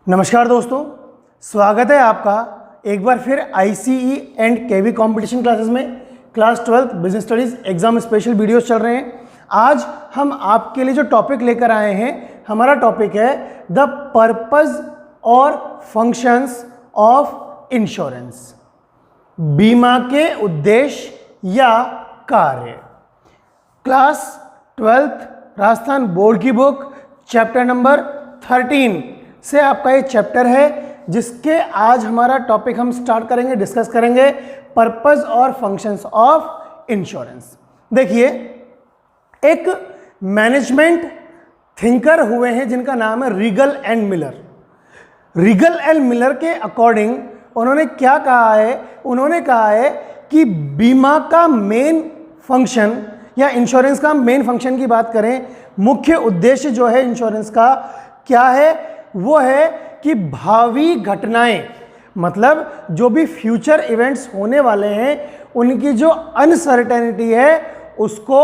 नमस्कार दोस्तों, स्वागत है आपका एक बार फिर ICE and KV competition classes में। Class 12 business studies exam special videos चल रहे हैं। आज हम आपके लिए जो टॉपिक लेकर आए हैं, हमारा टॉपिक है द पर्पस और फंक्शंस ऑफ इंश्योरेंस, बीमा के उद्देश्य या कार्य। क्लास 12th राजस्थान बोर्ड की बुक चैप्टर नंबर 13 से आपका ये चैप्टर है, जिसके आज हमारा टॉपिक हम स्टार्ट करेंगे, डिस्कस करेंगे, पर्पस और फंक्शंस ऑफ इंश्योरेंस। देखिए, एक मैनेजमेंट थिंकर हुए हैं जिनका नाम है Regal and Miller. Regal and Miller के अकॉर्डिंग उन्होंने क्या कहा है? उन्होंने कहा है कि बीमा का मेन फंक्शन या इंश्योरेंस का मेन फंक्शन की बात करें, मुख्य उद्देश्य जो है इंश्योरेंस का क्या है? वो है कि भावी घटनाएं, मतलब जो भी फ्यूचर इवेंट्स होने वाले हैं उनकी जो अनसर्टेनिटी है उसको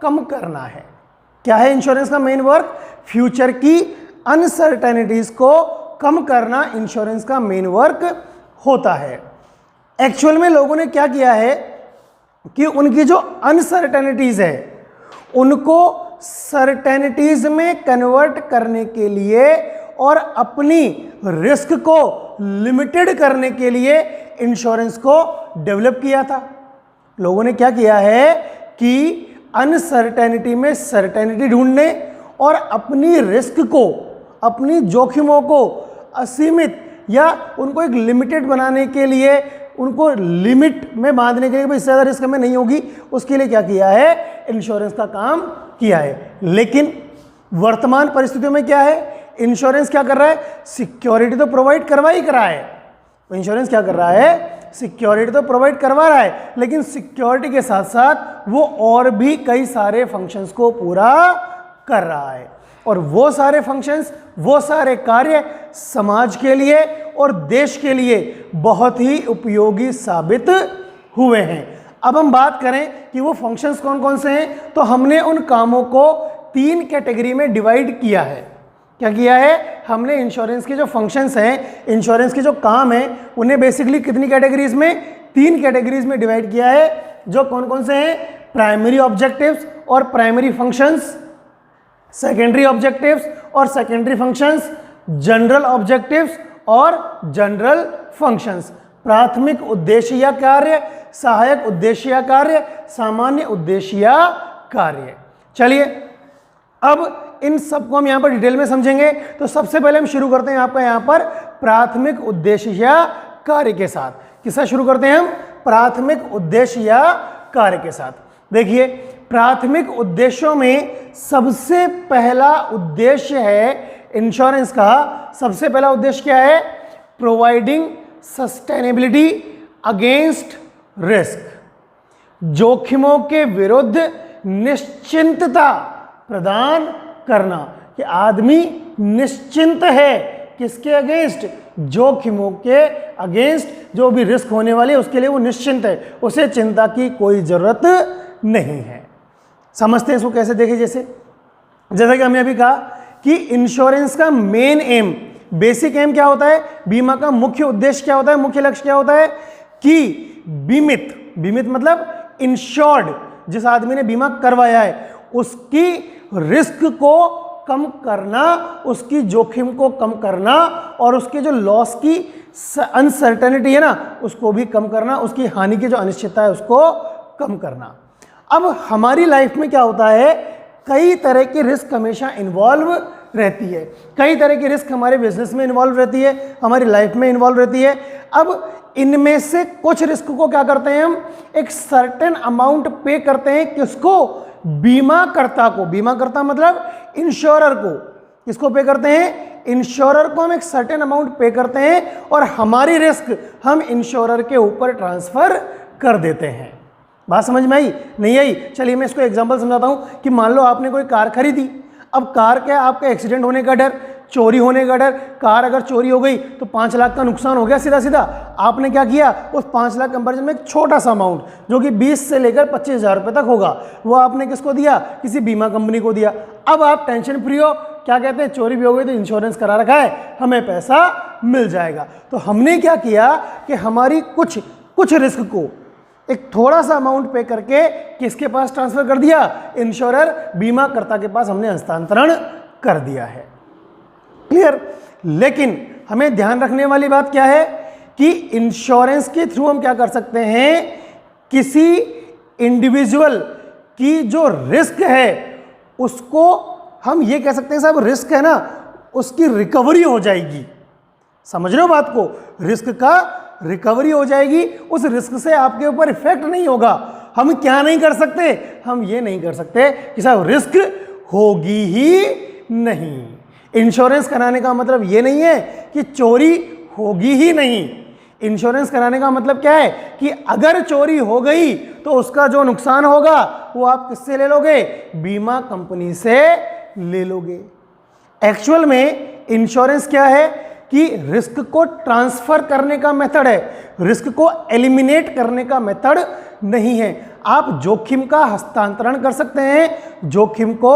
कम करना है। क्या है इंश्योरेंस का मेन वर्क? फ्यूचर की अनसर्टेनिटीज को कम करना इंश्योरेंस का मेन वर्क होता है। एक्चुअल में लोगों ने क्या किया है कि उनकी जो अनसर्टेनिटीज है उनको सर्टेनिटीज में कन्वर्ट करने के लिए और अपनी रिस्क को लिमिटेड करने के लिए इंश्योरेंस को डेवलप किया था। लोगों ने क्या किया है कि अनसर्टेनिटी में सर्टेनिटी ढूंढने और अपनी रिस्क को, अपनी जोखिमों को असीमित या उनको एक लिमिटेड बनाने के लिए, उनको लिमिट में बांधने के लिए, इससे ज़्यादा रिस्क में नहीं होगी, उसके लिए क्या किया है? इंश्योरेंस का काम किया है। लेकिन वर्तमान परिस्थितियों में क्या है? इंश्योरेंस क्या कर रहा है? सिक्योरिटी तो प्रोवाइड करवा ही करा है। इंश्योरेंस क्या कर रहा है? सिक्योरिटी तो प्रोवाइड करवा रहा है, लेकिन सिक्योरिटी के साथ साथ वो और भी कई सारे फंक्शंस को पूरा कर रहा है। और वो सारे फंक्शंस, वो सारे कार्य समाज के लिए और देश के लिए बहुत ही उपयोगी साबित हुए हैं। अब हम बात करें कि वो फंक्शंस कौन कौन से हैं, तो हमने उन कामों को 3 कैटेगरी में डिवाइड किया है। क्या किया है? हमने इंश्योरेंस के जो फंक्शंस हैं, इंश्योरेंस के जो काम हैं, उन्हें बेसिकली कितनी कैटेगरीज में? 3 कैटेगरीज में डिवाइड किया है। जो कौन कौन से हैं? प्राइमरी ऑब्जेक्टिव्स और प्राइमरी फंक्शंस, सेकेंडरी ऑब्जेक्टिव्स और सेकेंडरी फंक्शंस, जनरल ऑब्जेक्टिव्स और जनरल फंक्शंस, प्राथमिक उद्देश्य या कार्य, सहायक उद्देश्य या कार्य, सामान्य उद्देश्य या कार्य। चलिए, अब इन सबको हम यहां पर डिटेल में समझेंगे। तो सबसे पहले हम शुरू करते हैं आपका यहां पर प्राथमिक उद्देश्य या कार्य के साथ। किससे शुरू करते हैं हम? प्राथमिक उद्देश्य या कार्य के साथ। देखिए, प्राथमिक उद्देश्यों में सबसे पहला उद्देश्य है इंश्योरेंस का, सबसे पहला उद्देश्य क्या है? प्रोवाइडिंग सस्टेनेबिलिटी अगेंस्ट रिस्क, जोखिमों के विरुद्ध निश्चिंतता प्रदान करना, कि आदमी निश्चिंत है किसके अगेंस्ट? जोखिमों के अगेंस्ट। जो भी रिस्क होने वाली है उसके लिए वो निश्चिंत है, उसे चिंता की कोई जरूरत नहीं है। समझते हैं इसको कैसे? देखिए, जैसे कि हमने अभी कहा कि इंश्योरेंस का मेन एम, बेसिक एम क्या होता है? बीमा का मुख्य उद्देश्य क्या होता है? मुख्य लक्ष्य क्या होता है? कि बीमित मतलब इंश्योर्ड, जिस आदमी ने बीमा करवाया है उसकी रिस्क को कम करना, उसकी जोखिम को कम करना और उसके जो लॉस की अनसर्टेनिटी है ना उसको भी कम करना, उसकी हानि की जो अनिश्चितता है उसको कम करना। अब हमारी लाइफ में क्या होता है? कई तरह की रिस्क हमेशा इन्वॉल्व रहती है, कई तरह की रिस्क हमारे बिजनेस में इन्वॉल्व रहती है, हमारी लाइफ में इन्वॉल्व रहती है। अब इनमें से कुछ रिस्क को क्या करते हैं हम? एक सर्टेन अमाउंट पे करते हैं। किसको? बीमाकर्ता को। बीमाकर्ता मतलब इंश्योरर को। किसको पे करते हैं? इंश्योरर को हम एक सर्टेन अमाउंट पे करते हैं और हमारी रिस्क हम इंश्योरर के ऊपर ट्रांसफर कर देते हैं। बात समझ में आई? नहीं आई? चलिए मैं इसको एग्जांपल समझाता हूं कि मान लो आपने कोई कार खरीदी। अब कार क्या? आपका एक्सीडेंट होने का डर, चोरी होने का डर। कार अगर चोरी हो गई तो 5 लाख का नुकसान हो गया सीधा सीधा। आपने क्या किया? उस 5 लाख कंपेरिजन में एक छोटा सा अमाउंट जो कि 20 से लेकर 25 हज़ार रुपये तक होगा, वो आपने किसको दिया? किसी बीमा कंपनी को दिया। अब आप टेंशन फ्री हो, क्या कहते हैं, चोरी भी हो गई तो इंश्योरेंस करा रखा है, हमें पैसा मिल जाएगा। तो हमने क्या किया कि हमारी कुछ रिस्क को एक थोड़ा सा अमाउंट पे करके किसके पास ट्रांसफर कर दिया, इंश्योरर बीमाकर्ता के पास हमने हस्तांतरण कर दिया है। क्लियर। लेकिन हमें ध्यान रखने वाली बात क्या है कि इंश्योरेंस के थ्रू हम क्या कर सकते हैं, किसी इंडिविजुअल की जो रिस्क है उसको हम ये कह सकते हैं साहब, रिस्क है ना, उसकी रिकवरी हो जाएगी। समझ रहे हो बात को, रिस्क का रिकवरी हो जाएगी, उस रिस्क से आपके ऊपर इफेक्ट नहीं होगा। हम क्या नहीं कर सकते, हम ये नहीं कर सकते कि साहब रिस्क होगी ही नहीं। इंश्योरेंस कराने का मतलब ये नहीं है कि चोरी होगी ही नहीं। इंश्योरेंस कराने का मतलब क्या है कि अगर चोरी हो गई तो उसका जो नुकसान होगा वो आप किससे ले लोगे, बीमा कंपनी से ले लोगे। एक्चुअल में इंश्योरेंस क्या है कि रिस्क को ट्रांसफर करने का मेथड है, रिस्क को एलिमिनेट करने का मेथड नहीं है। आप जोखिम का हस्तांतरण कर सकते हैं, जोखिम को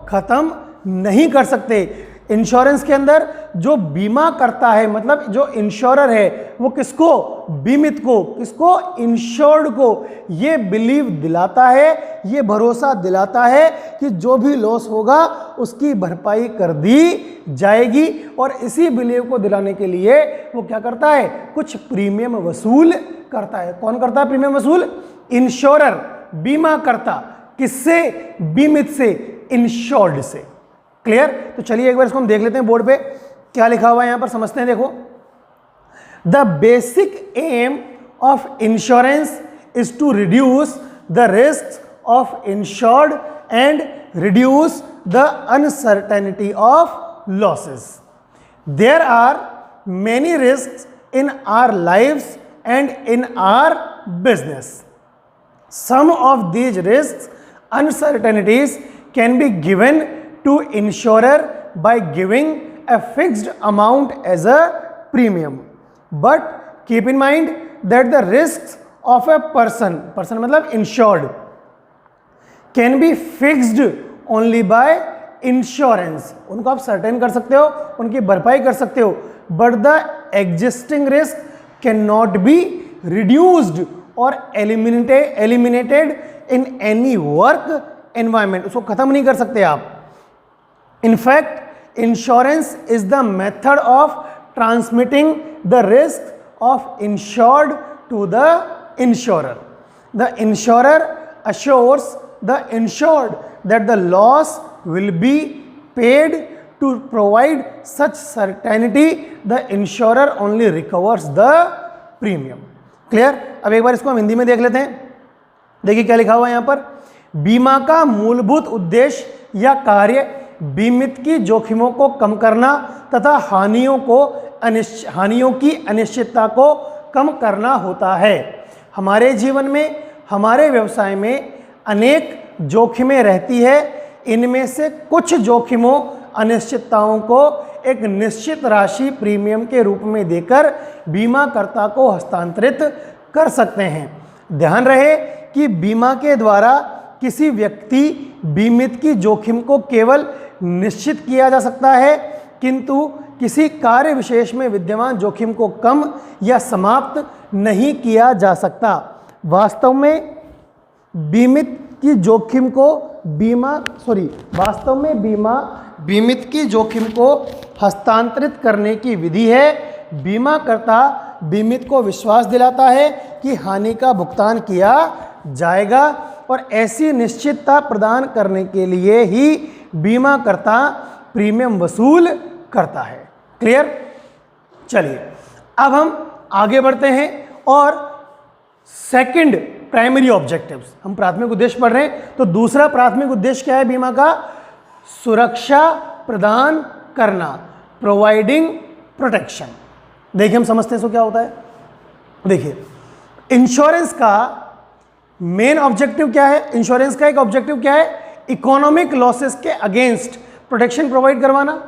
खत्म नहीं कर सकते। इंश्योरेंस के अंदर जो बीमा करता है, मतलब जो इंश्योरर है, वो किसको, बीमित को, किसको, इंश्योर्ड को ये बिलीव दिलाता है, ये भरोसा दिलाता है कि जो भी लॉस होगा उसकी भरपाई कर दी जाएगी। और इसी बिलीव को दिलाने के लिए वो क्या करता है, कुछ प्रीमियम वसूल करता है। कौन करता है प्रीमियम वसूल, इंश्योरर, बीमा करता। किससे, बीमित से, इंश्योर्ड से। क्लियर। तो चलिए एक बार इसको हम देख लेते हैं, बोर्ड पे क्या लिखा हुआ है यहां पर समझते हैं। देखो, the basic aim of insurance is to reduce the risk of insured and reduce the uncertainty of losses. There are many risks in our lives and in our business. Some of these risks, uncertainties can be given to insurer by giving a fixed amount as a premium. But keep in mind that the risks of a person मतलब insured, can be fixed only by insurance. उनको आप certain कर सकते हो, उनकी भरपाई कर सकते हो, but the existing risk cannot be reduced और eliminated in any work environment. उसको खत्म नहीं कर सकते आप. In fact, insurance is the method of transmitting the risk of insured to the insurer. The insurer assures the insured that the loss will be paid. To provide such certainty, the insurer only recovers the premium. Clear. अब एक बार इसको हम हिंदी में देख लेते हैं. देखिए क्या लिखा हुआ है यहां पर. बीमा का मूलभूत उद्देश्य या कार्य बीमित की जोखिमों को कम करना तथा हानियों की अनिश्चितता को कम करना होता है. हमारे जीवन में, हमारे व्यवसाय में अनेक जोखिमें रहती है. इनमें से कुछ जोखिमों, अनिश्चितताओं को एक निश्चित राशि प्रीमियम के रूप में देकर बीमाकर्ता को हस्तांतरित कर सकते हैं. ध्यान रहे कि बीमा के द्वारा किसी व्यक्ति बीमित की जोखिम को केवल निश्चित किया जा सकता है, किंतु किसी कार्य विशेष में विद्यमान जोखिम को कम या समाप्त नहीं किया जा सकता. वास्तव में बीमित की जोखिम को बीमित की जोखिम को हस्तांतरित करने की विधि है. बीमाकर्ता बीमित को विश्वास दिलाता है कि हानि का भुगतान किया जाएगा और ऐसी निश्चितता प्रदान करने के लिए ही बीमाकर्ता प्रीमियम वसूल करता है. क्लियर. चलिए अब हम आगे बढ़ते हैं और सेकंड प्राइमरी ऑब्जेक्टिव्स, हम प्राथमिक उद्देश्य पढ़ रहे हैं, तो दूसरा प्राथमिक उद्देश्य क्या है बीमा का? सुरक्षा प्रदान करना, प्रोवाइडिंग प्रोटेक्शन. देखिए हम समझते हैं इसको क्या होता है. देखिए इंश्योरेंस का मेन ऑब्जेक्टिव क्या है? इंश्योरेंस का एक ऑब्जेक्टिव क्या है? इकोनॉमिक लॉसेस के अगेंस्ट प्रोटेक्शन प्रोवाइड करवाना,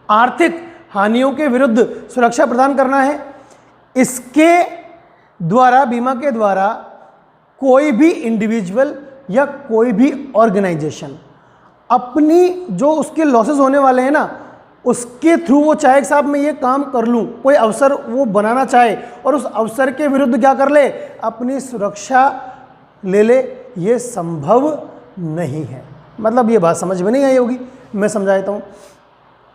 आर्थिक हानियों के विरुद्ध सुरक्षा प्रदान करना है. इसके द्वारा, बीमा के द्वारा कोई भी इंडिविजुअल या कोई भी ऑर्गेनाइजेशन अपनी जो उसके लॉसेस होने वाले हैं ना, उसके थ्रू वो चाहे कि साहब मैं ये काम कर लूँ, कोई अवसर वो बनाना चाहे और उस अवसर के विरुद्ध क्या कर ले, अपनी सुरक्षा ले ले, ये संभव नहीं है। मतलब ये बात समझ में नहीं आई होगी, मैं समझा देता हूँ।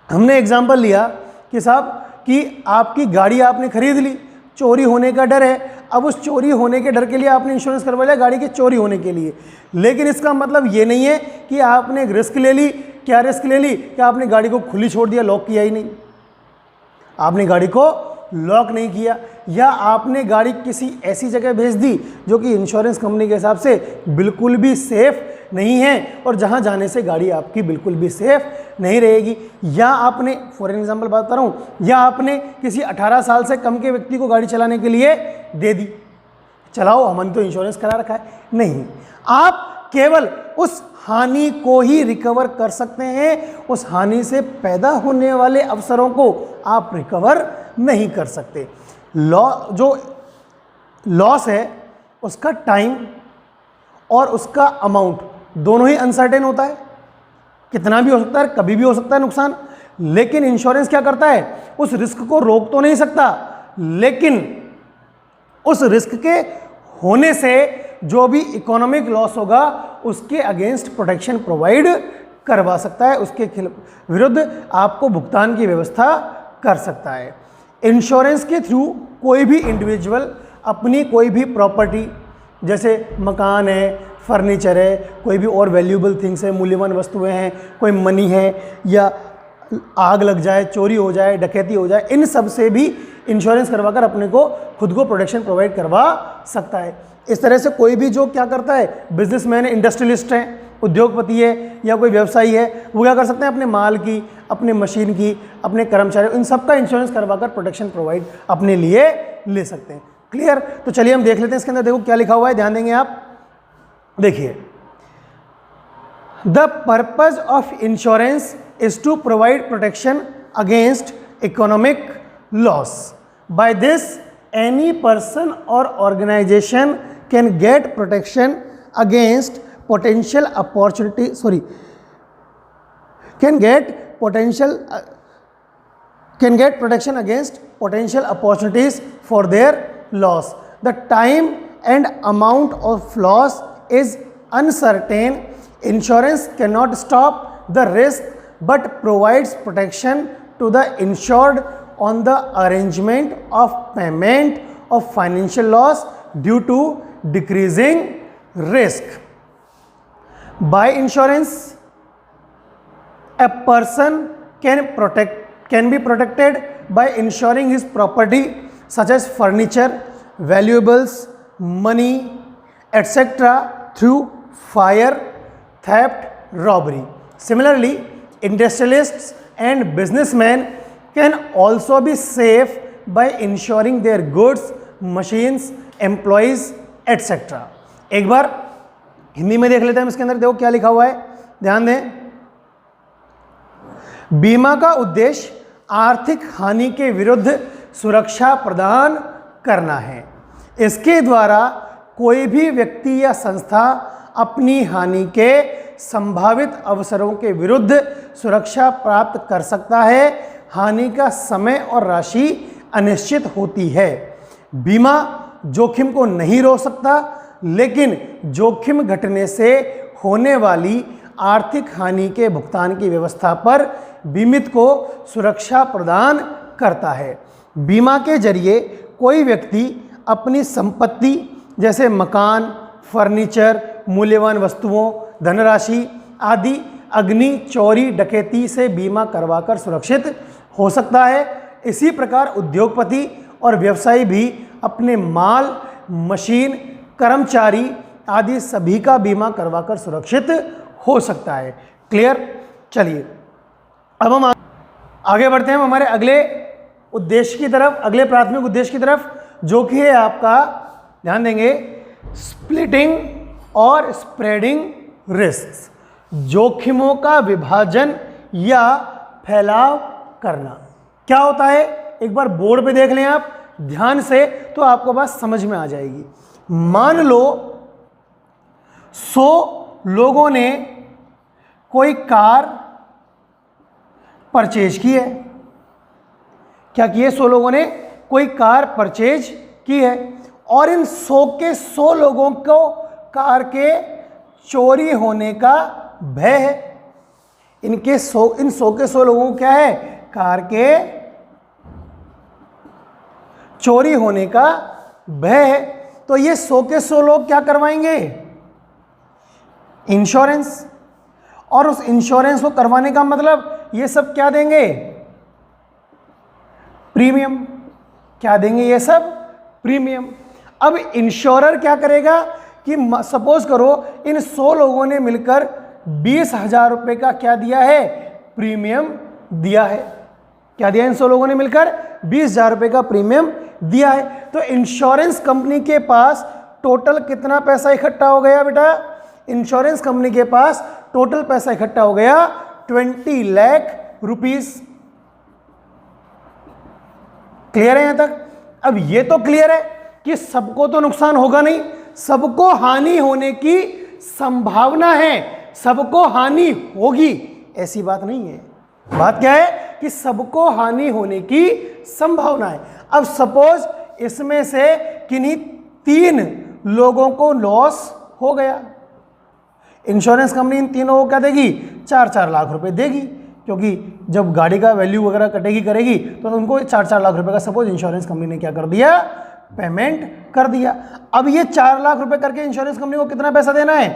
हमने एग्जाम्पल लिया कि साहब कि आपकी गाड़ी आपने खरीद ली, चोरी होने का डर है, अब उस चोरी होने के डर के लिए आपने इंश्योरेंस करवा लिया गाड़ी के चोरी होने के लिए, लेकिन इसका मतलब ये नहीं है कि आपने एक रिस्क ले ली। क्या रिस्क ले ली? कि आपने गाड़ी को खुली छोड़ दिया, लॉक किया ही नहीं, आपने गाड़ी को लॉक नहीं किया, या आपने गाड़ी किसी ऐसी जगह भेज दी जो कि इंश्योरेंस कंपनी के हिसाब से बिल्कुल भी सेफ नहीं है और जहां जाने से गाड़ी आपकी बिल्कुल भी सेफ नहीं रहेगी। या आपने, फॉर एग्जांपल बात कर रहा हूं, या आपने किसी 18 साल से कम के व्यक्ति को गाड़ी चलाने के लिए दे दी, चलाओ हमने तो इंश्योरेंस करा रखा है। नहीं, आप केवल उस हानि को ही रिकवर कर सकते हैं, उस हानि से पैदा होने वाले अवसरों को आप रिकवर नहीं कर सकते। जो लॉस है उसका टाइम और उसका अमाउंट दोनों ही अनसर्टेन होता है, कितना भी हो सकता है, कभी भी हो सकता है नुकसान। लेकिन इंश्योरेंस क्या करता है, उस रिस्क को रोक तो नहीं सकता, लेकिन उस रिस्क के होने से जो भी इकोनॉमिक लॉस होगा उसके अगेंस्ट प्रोटेक्शन प्रोवाइड करवा सकता है, उसके विरुद्ध आपको भुगतान की व्यवस्था कर सकता है। इंश्योरेंस के थ्रू कोई भी इंडिविजुअल अपनी कोई भी प्रॉपर्टी, जैसे मकान है, फर्नीचर है, कोई भी और वैल्यूएबल थिंग्स है, मूल्यवान वस्तुएं हैं, कोई मनी है, या आग लग जाए, चोरी हो जाए, डकैती हो जाए, इन सब से भी इंश्योरेंस करवाकर अपने को खुद को प्रोटेक्शन प्रोवाइड करवा सकता है। इस तरह से कोई भी जो क्या करता है, बिजनेसमैन है, इंडस्ट्रियलिस्ट है, उद्योगपति है, या कोई व्यवसायी है, वो क्या कर सकते हैं, अपने माल की, अपने मशीन की, अपने कर्मचारियों, इन सब का इंश्योरेंस करवाकर प्रोटेक्शन प्रोवाइड अपने लिए ले सकते हैं। क्लियर? तो चलिए हम देख लेते हैं इसके अंदर, देखो क्या लिखा हुआ है, ध्यान देंगे आप। देखिए, the purpose of insurance is to provide protection against economic loss. By this any person और organisation can get protection against potential opportunity, can get protection against potential opportunities for their loss. The time and amount of loss is uncertain. Insurance cannot stop the risk but provides protection to the insured on the arrangement of payment of financial loss due to decreasing risk. By insurance, a person can be protected by insuring his property such as furniture, valuables, money, etc. through fire, theft, robbery. Similarly, industrialists and businessmen can also be safe by insuring their goods, machines, employees, etc. एक बार हिंदी में देख लेते हैं इसके अंदर, देखो क्या लिखा हुआ है, ध्यान दें। बीमा का उद्देश्य आर्थिक हानि के विरुद्ध सुरक्षा प्रदान करना है। इसके द्वारा कोई भी व्यक्ति या संस्था अपनी हानि के संभावित अवसरों के विरुद्ध सुरक्षा प्राप्त कर सकता है। हानि का समय और राशि अनिश्चित होती है। बीमा जोखिम को नहीं रोक सकता, लेकिन जोखिम घटने से होने वाली आर्थिक हानि के भुगतान की व्यवस्था पर बीमित को सुरक्षा प्रदान करता है। बीमा के जरिए कोई व्यक्ति अपनी संपत्ति जैसे मकान, फर्नीचर, मूल्यवान वस्तुओं, धनराशि आदि अग्नि, चोरी, डकैती से बीमा करवाकर सुरक्षित हो सकता है। इसी प्रकार उद्योगपति और व्यवसायी भी अपने माल, मशीन, कर्मचारी आदि सभी का बीमा करवाकर सुरक्षित हो सकता है। क्लियर? चलिए अब हम आगे बढ़ते हैं हमारे अगले उद्देश्य की तरफ, अगले प्राथमिक उद्देश्य की तरफ, जो कि है आपका, ध्यान देंगे, स्प्लिटिंग और स्प्रेडिंग रिस्क, जोखिमों का विभाजन या फैलाव करना। क्या होता है, एक बार बोर्ड पे देख लें आप ध्यान से तो आपको बात समझ में आ जाएगी। मान लो 100 लोगों ने कोई कार परचेज की है। क्या किए? 100 लोगों ने कोई कार परचेज की है और इन 100 के 100 लोगों को कार के चोरी होने का भय है। इन 100 के 100 लोगों को क्या है? कार के चोरी होने का भय है। तो ये 100 के 100 लोग क्या करवाएंगे? इंश्योरेंस। और उस इंश्योरेंस को करवाने का मतलब ये सब क्या देंगे? प्रीमियम। क्या देंगे ये सब? प्रीमियम। अब इंश्योरर क्या करेगा कि सपोज करो इन 100 लोगों ने मिलकर 20,000 रुपए का क्या दिया है? प्रीमियम दिया है। क्या दिया? इन 100 लोगों ने मिलकर 20,000 रुपए का प्रीमियम दिया है। तो इंश्योरेंस कंपनी के पास टोटल कितना पैसा इकट्ठा हो गया बेटा? इंश्योरेंस कंपनी के पास टोटल पैसा इकट्ठा हो गया 20 लाख रुपीस। क्लियर है यहां तक? अब ये तो क्लियर है कि सबको तो नुकसान होगा नहीं, सबको हानि होने की संभावना है। सबको हानि होगी ऐसी बात नहीं है। बात क्या है कि सबको हानि होने की संभावना है। अब सपोज इसमें से किन्हीं 3 लोगों को लॉस हो गया, इंश्योरेंस कंपनी इन 3 लोगों को क्या देगी? 4-4 लाख रुपए देगी, क्योंकि जब गाड़ी का वैल्यू वगैरह कटेगी करेगी तो उनको 4-4 लाख रुपए का सपोज इंश्योरेंस कंपनी ने क्या कर दिया? पेमेंट कर दिया। अब ये 4 लाख रुपए करके इंश्योरेंस कंपनी को कितना पैसा देना है?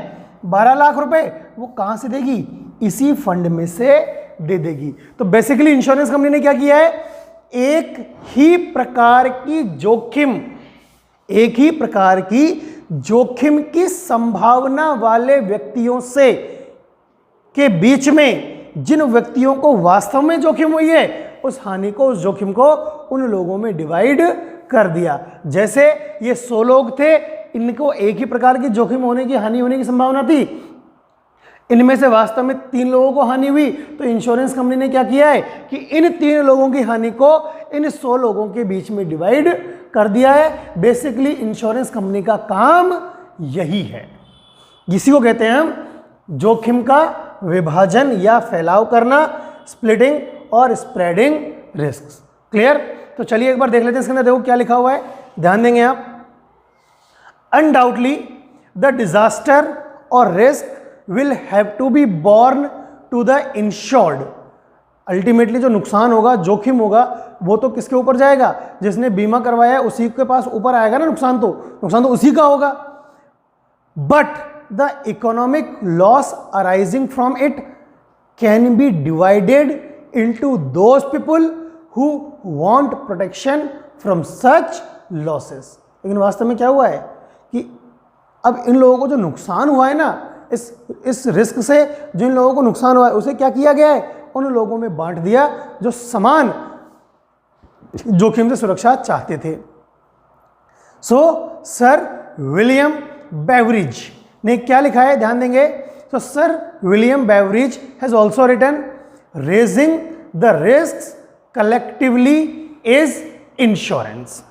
12 लाख रुपए। वो कहां से देगी? इसी फंड में से दे देगी। तो बेसिकली इंश्योरेंस कंपनी ने क्या किया है? एक ही प्रकार की जोखिम की संभावना वाले व्यक्तियों से के बीच में जिन व्यक्तियों को वास्तव में जोखिम हुई है उस हानि को, उस जोखिम को उन लोगों में डिवाइड कर दिया। जैसे ये 100 लोग थे, इनको एक ही प्रकार की जोखिम होने की, हानि होने की संभावना थी, इनमें से वास्तव में 3 लोगों को हानि हुई, तो इंश्योरेंस कंपनी ने क्या किया है कि इन 3 लोगों की हानि को इन 100 लोगों के बीच में डिवाइड कर दिया है। बेसिकली इंश्योरेंस कंपनी का काम यही है। इसी को कहते हैं हम जोखिम का विभाजन या फैलाव करना, स्प्लिटिंग और स्प्रेडिंग रिस्क। क्लियर? तो चलिए एक बार देख लेते हैं इसके अंदर। देखो क्या लिखा हुआ है, ध्यान देंगे आप। अनडाउटली द डिजास्टर और risk will have to be borne to the insured। Ultimately जो नुकसान होगा, जोखिम होगा, वो तो किसके ऊपर जाएगा? जिसने बीमा करवाया है उसी के पास ऊपर आएगा ना। नुकसान तो उसी का होगा। But the economic loss arising from it can be divided into those people who want protection from such losses. लेकिन वास्तव में क्या हुआ है कि अब इन लोगों को जो नुकसान हुआ है ना, इस रिस्क से जिन लोगों को नुकसान हुआ है उसे क्या किया गया है? उन लोगों में बांट दिया जो समान जोखिम से सुरक्षा चाहते थे। सो सर विलियम बेवरिज ने क्या लिखा है, ध्यान देंगे। So sir William Beveridge has also written raising the risk collectively is insurance.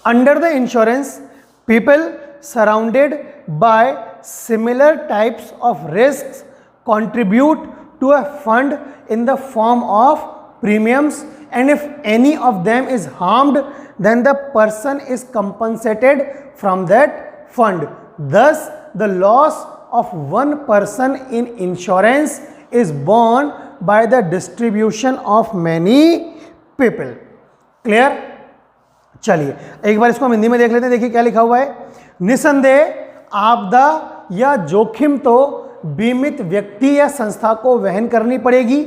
Under the insurance people surrounded by similar types of risks contribute to a fund in the form of premiums, and if any of them is harmed then the person is compensated from that fund. Thus the loss of one person in insurance is borne by the distribution of many people. Clear? चलिए एक बार इसको हम हिंदी में देख लेते हैं। देखिए क्या लिखा हुआ है। निसंदेह आपदा या जोखिम तो बीमित व्यक्ति या संस्था को वहन करनी पड़ेगी,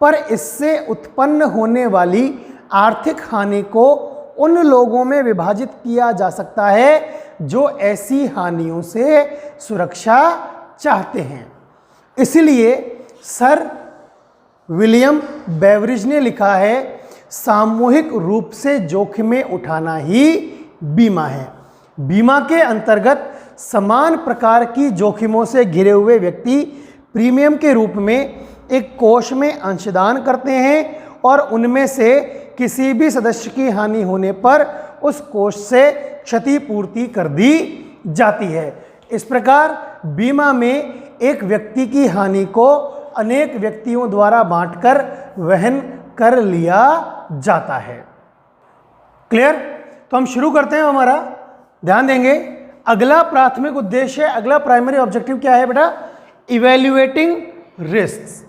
पर इससे उत्पन्न होने वाली आर्थिक हानि को उन लोगों में विभाजित किया जा सकता है जो ऐसी हानियों से सुरक्षा चाहते हैं। इसलिए सर विलियम बेवरिज ने लिखा है, सामूहिक रूप से जोखिमें उठाना ही बीमा है। बीमा के अंतर्गत समान प्रकार की जोखिमों से घिरे हुए व्यक्ति प्रीमियम के रूप में एक कोष में अंशदान करते हैं और उनमें से किसी भी सदस्य की हानि होने पर उस कोष से क्षतिपूर्ति कर दी जाती है। इस प्रकार बीमा में एक व्यक्ति की हानि को अनेक व्यक्तियों द्वारा बांटकर वहन कर लिया जाता है। क्लियर? तो हम शुरू करते हैं हमारा, ध्यान देंगे। अगला प्राथमिक उद्देश्य है, अगला प्राइमरी ऑब्जेक्टिव क्या है बेटा? इवैल्यूएटिंग रिस्क्स,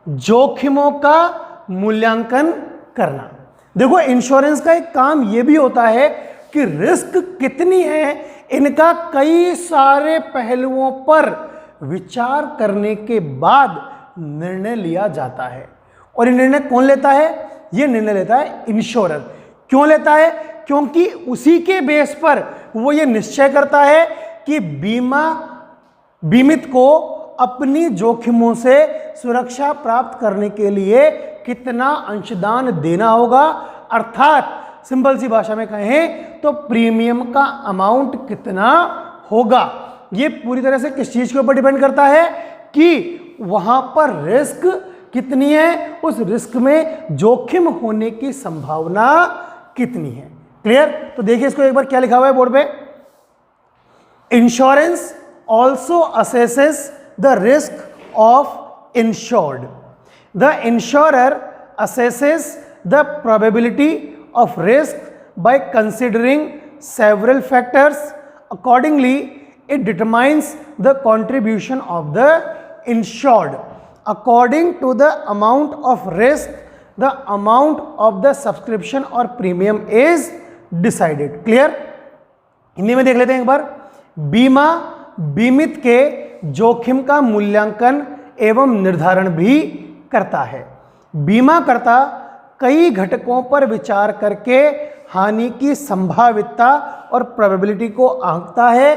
जोखिमों का मूल्यांकन करना। देखो इंश्योरेंस का एक काम यह भी होता है कि रिस्क कितनी है इनका कई सारे पहलुओं पर विचार करने के बाद निर्णय लिया जाता है। और ये निर्णय कौन लेता है? ये निर्णय लेता है इंश्योरर। क्यों लेता है? क्योंकि उसी के बेस पर वो ये निश्चय करता है कि बीमित को अपनी जोखिमों से सुरक्षा प्राप्त करने के लिए कितना अंशदान देना होगा, अर्थात सिंपल सी भाषा में कहें तो प्रीमियम का अमाउंट कितना होगा। ये पूरी तरह से किस चीज के ऊपर डिपेंड करता है कि वहां पर रिस्क कितनी है, उस रिस्क में जोखिम होने की संभावना कितनी है। क्लियर? तो देखिए इसको एक बार क्या लिखा हुआ है बोर्ड पे। Insurance also assesses the risk of insured. The insurer assesses the probability of risk by considering several factors. Accordingly, it determines the contribution of the insured. According to the amount of risk, the amount of the subscription or premium is decided. Clear? Hindi में देख लेते हैं एक बार। बीमा बीमित के जोखिम का मूल्यांकन एवं निर्धारण भी करता है। बीमाकर्ता कई घटकों पर विचार करके हानि की संभावितता और प्रोबेबिलिटी को आंकता है।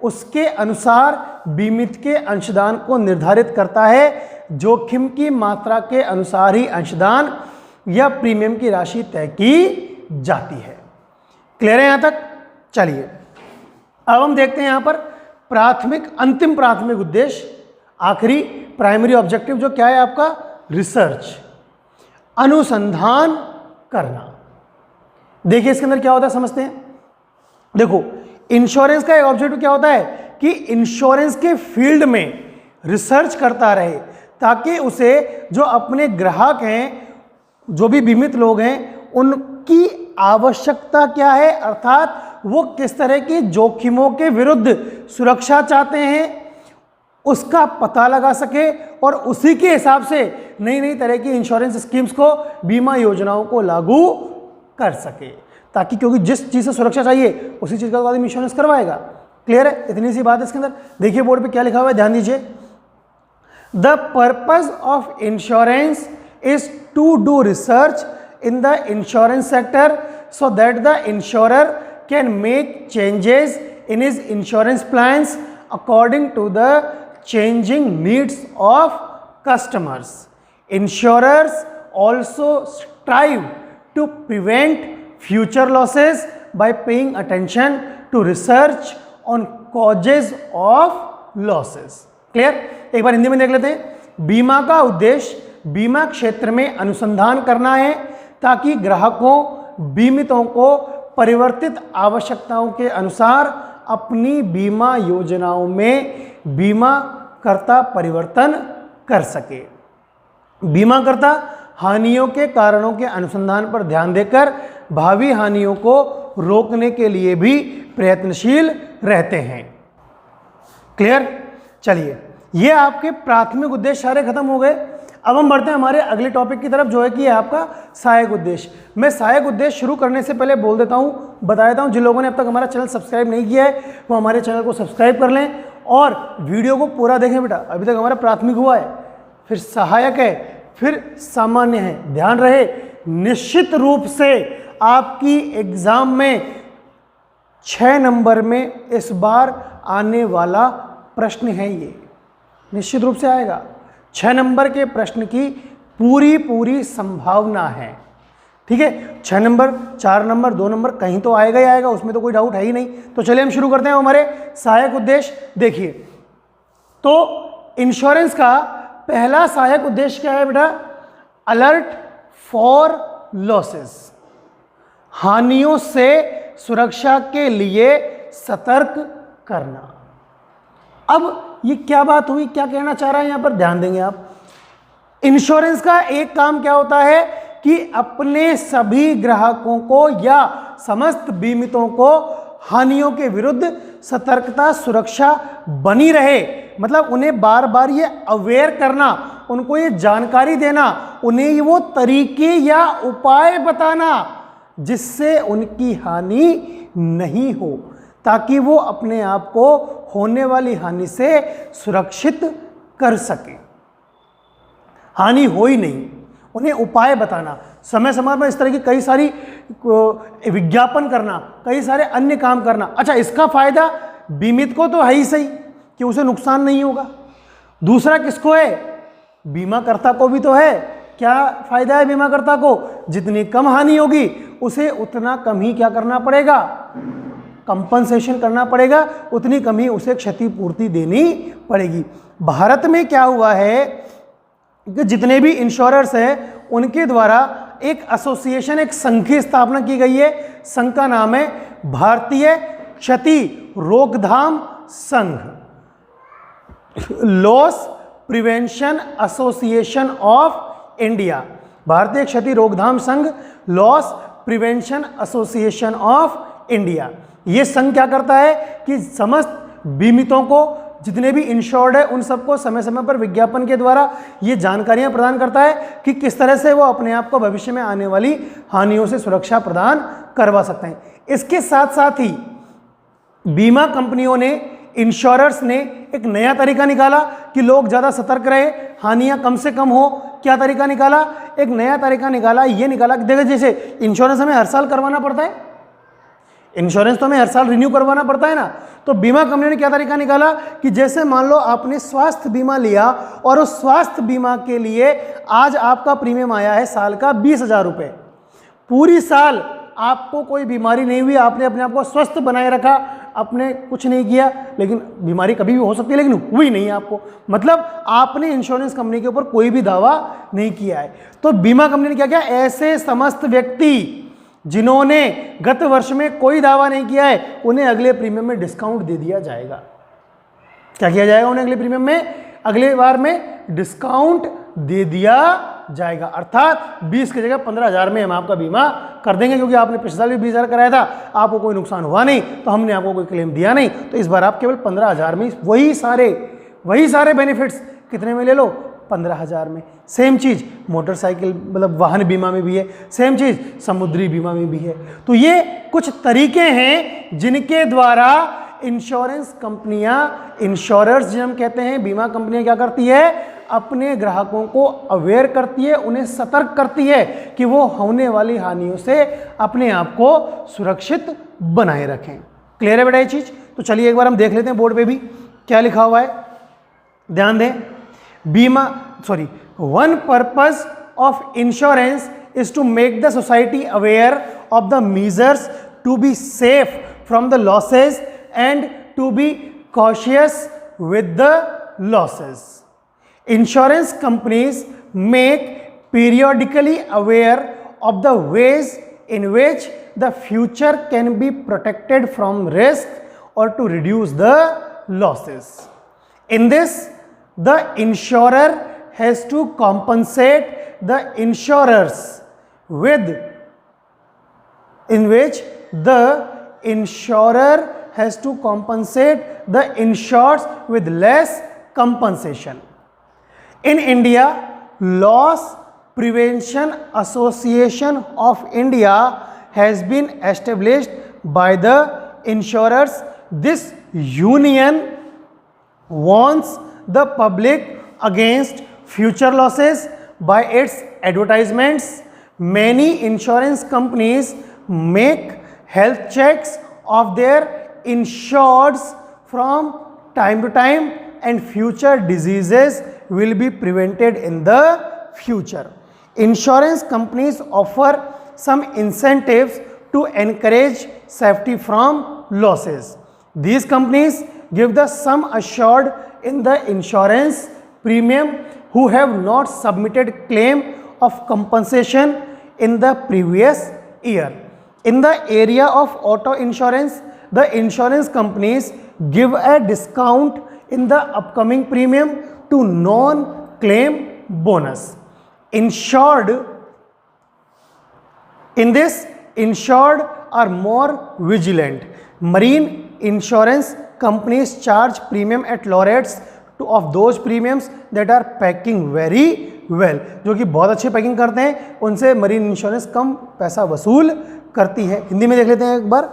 उसके अनुसार बीमित के अंशदान को निर्धारित करता है। जोखिम की मात्रा के अनुसार ही अंशदान या प्रीमियम की राशि तय की जाती है। क्लियर है यहां तक? चलिए अब हम देखते हैं यहां पर अंतिम प्राथमिक उद्देश्य, आखिरी प्राइमरी ऑब्जेक्टिव जो क्या है आपका? रिसर्च, अनुसंधान करना। देखिए इसके अंदर क्या होता है समझते हैं। देखो इंश्योरेंस का एक ऑब्जेक्टिव क्या होता है कि इंश्योरेंस के फील्ड में रिसर्च करता रहे ताकि उसे जो अपने ग्राहक हैं, जो भी बीमित लोग हैं, उनकी आवश्यकता क्या है, अर्थात वो किस तरह की जोखिमों के विरुद्ध सुरक्षा चाहते हैं, उसका पता लगा सके और उसी के हिसाब से नई नई तरह की इंश्योरेंस स्कीम्स को, बीमा योजनाओं को लागू कर सके, ताकि क्योंकि जिस चीज़ से सुरक्षा चाहिए उसी चीज़ का आदमी इंश्योरेंस करवाएगा। क्लियर है? इतनी सी बात है इसके अंदर। देखिए बोर्ड पे क्या लिखा हुआ है, ध्यान दीजिए। The purpose of insurance is to do research in the insurance sector so that the insurer can make changes in his insurance plans according to the changing needs of customers. Insurers also strive to prevent future losses by paying attention to research on causes of losses. Clear? एक बार हिंदी में देख लेते हैं। बीमा का उद्देश्य बीमा क्षेत्र में अनुसंधान करना है ताकि ग्राहकों, बीमितों को परिवर्तित आवश्यकताओं के अनुसार अपनी बीमा योजनाओं में बीमाकर्ता परिवर्तन कर सके। बीमाकर्ता हानियों के कारणों के अनुसंधान पर ध्यान देकर भावी हानियों को रोकने के लिए भी प्रयत्नशील रहते हैं। क्लियर? चलिए ये आपके प्राथमिक उद्देश्य सारे खत्म हो गए। अब हम बढ़ते हैं हमारे अगले टॉपिक की तरफ जो है कि है आपका सहायक उद्देश्य। मैं सहायक उद्देश्य शुरू करने से पहले बोल देता हूँ, बता देता हूँ, जिन लोगों ने अब तक हमारा चैनल सब्सक्राइब नहीं किया है वो हमारे चैनल को सब्सक्राइब कर लें और वीडियो को पूरा देखें बेटा। अभी तक हमारा प्राथमिक हुआ है, फिर सहायक है, फिर सामान्य है। ध्यान रहे निश्चित रूप से आपकी एग्जाम में 6 नंबर में इस बार आने वाला प्रश्न है, ये निश्चित रूप से आएगा। 6 नंबर के प्रश्न की पूरी संभावना है। ठीक है, 6 नंबर, 4 नंबर, 2 नंबर कहीं तो आएगा ही आएगा, उसमें तो कोई डाउट है ही नहीं। तो चलिए हम शुरू करते हैं हमारे सहायक उद्देश्य। देखिए तो इंश्योरेंस का पहला सहायक उद्देश्य क्या है बेटा? अलर्ट फॉर लॉसेस, हानियों से सुरक्षा के लिए सतर्क करना। अब ये क्या बात हुई, क्या कहना चाह रहा है यहाँ पर, ध्यान देंगे आप। इंश्योरेंस का एक काम क्या होता है कि अपने सभी ग्राहकों को या समस्त बीमितों को हानियों के विरुद्ध सतर्कता सुरक्षा बनी रहे, मतलब उन्हें बार बार ये अवेयर करना, उनको ये जानकारी देना, उन्हें वो तरीके या उपाय बताना जिससे उनकी हानि नहीं हो, ताकि वो अपने आप को होने वाली हानि से सुरक्षित कर सके। हानि हो ही नहीं, उन्हें उपाय बताना, समय समय पर इस तरह की कई सारी विज्ञापन करना, कई सारे अन्य काम करना। अच्छा, इसका फायदा बीमित को तो है ही सही कि उसे नुकसान नहीं होगा, दूसरा किसको है, बीमाकर्ता को भी तो है। क्या फायदा है बीमाकर्ता को, जितनी कम हानि होगी उसे उतना कम ही क्या करना पड़ेगा, कंपनसेशन करना पड़ेगा, उतनी कम ही उसे क्षतिपूर्ति देनी पड़ेगी। भारत में क्या हुआ है कि जितने भी इंश्योरर्स हैं उनके द्वारा एक एसोसिएशन, एक संघ की स्थापना की गई है। संघ का नाम है भारतीय क्षति रोकथाम संघ, loss prevention association of India. भारतीय क्षति रोकथाम संघ, loss prevention association of India. ये संघ क्या करता है कि समस्त बीमितों को, जितने भी इंश्योर्ड है उन सबको समय समय पर विज्ञापन के द्वारा ये जानकारियां प्रदान करता है कि किस तरह से वो अपने आप को भविष्य में आने वाली हानियों से सुरक्षा प्रदान करवा सकते हैं। इसके साथ साथ ही बीमा कंपनियों ने, इंश्योरर्स ने एक नया तरीका निकाला कि लोग ज़्यादा सतर्क रहे, हानियां कम से कम हो। क्या तरीका निकाला, एक नया तरीका निकाला, ये निकाला कि देखो जैसे इंश्योरेंस हमें हर साल करवाना पड़ता है, इंश्योरेंस तो हमें हर साल रिन्यू करवाना पड़ता है ना, तो बीमा कंपनी ने क्या तरीका निकाला कि जैसे मान लो आपने स्वास्थ्य बीमा लिया और उस स्वास्थ्य बीमा के लिए आज आपका प्रीमियम आया है साल का 20,000 रुपये, पूरी साल आपको कोई बीमारी नहीं हुई, आपने अपने आप को स्वस्थ बनाए रखा, आपने कुछ नहीं किया, लेकिन बीमारी कभी भी हो सकती है लेकिन हुई नहीं आपको, मतलब आपने इंश्योरेंस कंपनी के ऊपर कोई भी दावा नहीं किया है। तो बीमा कंपनी ने क्या किया, ऐसे समस्त व्यक्ति जिन्होंने गत वर्ष में कोई दावा नहीं किया है उन्हें अगले प्रीमियम में डिस्काउंट दे दिया जाएगा। क्या किया जाएगा, उन्हें अगले प्रीमियम में, अगले बार में डिस्काउंट दे दिया जाएगा, अर्थात 20 की जगह 15,000 में हम आपका बीमा कर देंगे, क्योंकि आपने पिछले साल भी 20,000 कराया था, आपको कोई नुकसान हुआ नहीं तो हमने आपको कोई क्लेम दिया नहीं, तो इस बार आप केवल 15,000 में वही सारे बेनिफिट्स कितने में ले लो, 15,000 में। सेम चीज़ मोटरसाइकिल मतलब वाहन बीमा में भी है, सेम चीज़ समुद्री बीमा में भी है। तो ये कुछ तरीके हैं जिनके द्वारा इंश्योरेंस कंपनियां, इंश्योरर्स जिन्हें हम कहते हैं, बीमा कंपनियां क्या करती है, अपने ग्राहकों को अवेयर करती है, उन्हें सतर्क करती है कि वो होने वाली हानियों से अपने आप को सुरक्षित बनाए रखें। क्लियर है बेटा ये चीज़? तो चलिए एक बार हम देख लेते हैं बोर्ड पे भी क्या लिखा हुआ है, ध्यान दें। One purpose of insurance is to make the society aware of the measures to be safe from the losses and to be cautious with the losses. Insurance companies make periodically aware of the ways in which the future can be protected from risk or to reduce the losses. In this, the insurer has to compensate the insurers with, in which the insurer has to compensate the insureds with less compensation. In India, Loss Prevention Association of India has been established by the insurers. This union warns the public against future losses by its advertisements. Many insurance companies make health checks of their insureds from time to time, and future diseases will be prevented in the future. Insurance companies offer some incentives to encourage safety from losses. These companies give the sum assured in the insurance premium who have not submitted claim of compensation in the previous year. In the area of auto insurance, the insurance companies give a discount in the upcoming premium to non-claim bonus. Insured in this, insured are more vigilant. Marine insurance companies charge premium at low rates of those premiums that are paying very well. जो कि बहुत अच्छे packing करते हैं उनसे marine insurance कम पैसा वसूल करती है। हिंदी में देख लेते हैं एक बार।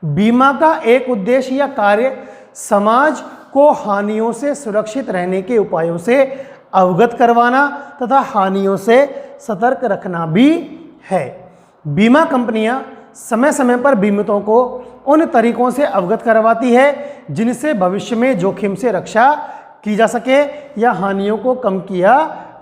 बीमा का एक उद्देश्य या कार्य समाज को हानियों से सुरक्षित रहने के उपायों से अवगत करवाना तथा हानियों से सतर्क रखना भी है। बीमा कंपनियां समय समय पर बीमितों को उन तरीकों से अवगत करवाती है जिनसे भविष्य में जोखिम से रक्षा की जा सके या हानियों को कम किया